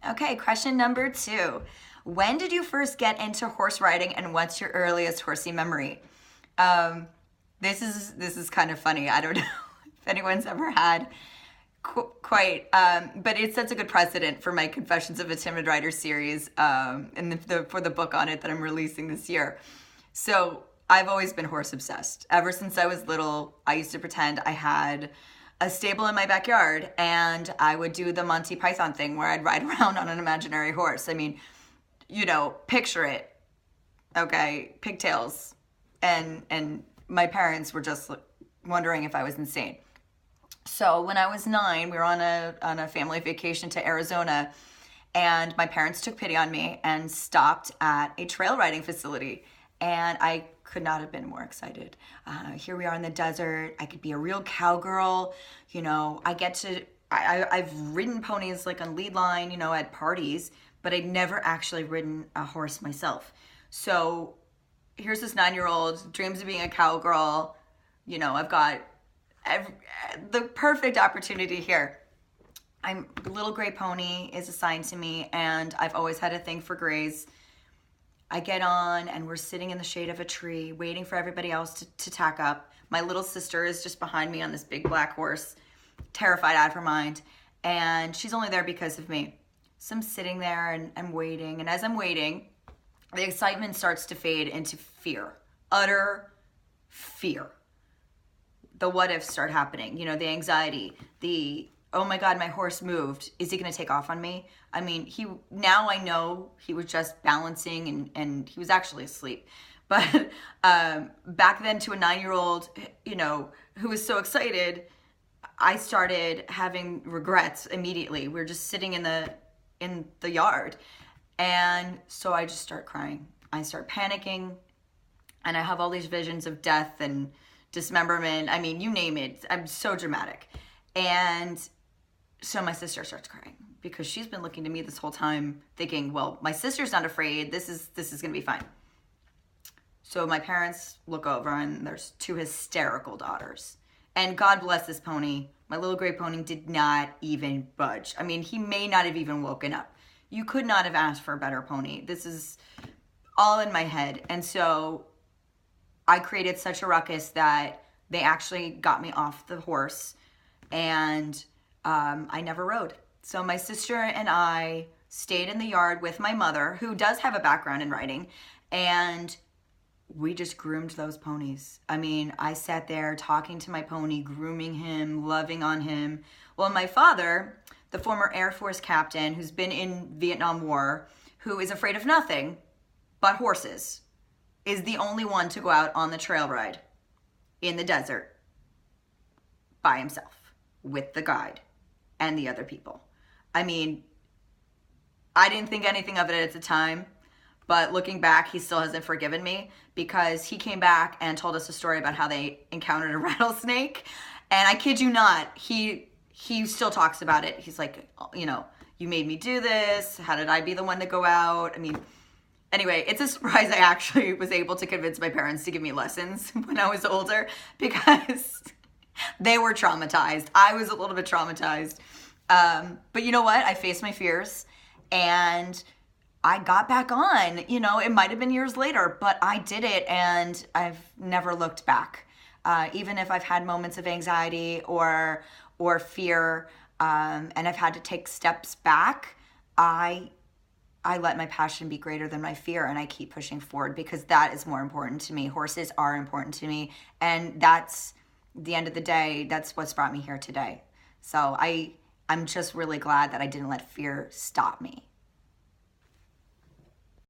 Okay, question number 2. When did you first get into horse riding, and what's your earliest horsey memory? Um, this is kind of funny. I don't know if anyone's ever had quite, but it sets a good precedent for my Confessions of a Timid Rider series, and for the book on it that I'm releasing this year. So I've always been horse obsessed. Ever since I was little, I used to pretend I had a stable in my backyard, and I would do the Monty Python thing where I'd ride around on an imaginary horse. I mean, picture it. Okay, pigtails, and my parents were just wondering if I was insane. So when I was 9, we were on a family vacation to Arizona, and my parents took pity on me and stopped at a trail riding facility. And I could not have been more excited. Here we are in the desert. I could be a real cowgirl. I've ridden ponies like on lead line, at parties, but I'd never actually ridden a horse myself. So here's this 9-year-old, dreams of being a cowgirl. I've got the perfect opportunity here. Little gray pony is assigned to me, and I've always had a thing for grays. I get on, and we're sitting in the shade of a tree waiting for everybody else to tack up. My little sister is just behind me on this big black horse, terrified out of her mind, and she's only there because of me. So I'm sitting there and I'm waiting, and as I'm waiting, the excitement starts to fade into fear, utter fear. The what ifs start happening, the anxiety, oh my God, my horse moved. Is he going to take off on me? I mean, now I know he was just balancing and he was actually asleep. But back then, to a 9-year-old, who was so excited, I started having regrets immediately. We were just sitting in the yard. And so I just start crying. I start panicking, and I have all these visions of death and dismemberment. I mean, you name it. I'm so dramatic. And so my sister starts crying because she's been looking to me this whole time thinking, well, my sister's not afraid. This is going to be fine. So my parents look over, and there's 2 hysterical daughters. And God bless this pony. My little gray pony did not even budge. I mean, he may not have even woken up. You could not have asked for a better pony. This is all in my head. And so I created such a ruckus that they actually got me off the horse, and I never rode. So my sister and I stayed in the yard with my mother, who does have a background in riding, and we just groomed those ponies. I mean, I sat there talking to my pony, grooming him, loving on him. Well, my father, the former Air Force captain who's been in Vietnam War, who is afraid of nothing but horses, is the only one to go out on the trail ride in the desert by himself with the guide and the other people. I mean, I didn't think anything of it at the time, but looking back, he still hasn't forgiven me, because he came back and told us a story about how they encountered a rattlesnake. And I kid you not, he still talks about it. He's like, you made me do this. How did I be the one to go out? I mean, anyway, it's a surprise I actually was able to convince my parents to give me lessons when I was older, because they were traumatized. I was a little bit traumatized. But you know what? I faced my fears, and I got back on. It might have been years later, but I did it, and I've never looked back. Even if I've had moments of anxiety or fear, and I've had to take steps back, I let my passion be greater than my fear, and I keep pushing forward, because that is more important to me. Horses are important to me, and that's the end of the day. That's what's brought me here today. So I'm just really glad that I didn't let fear stop me.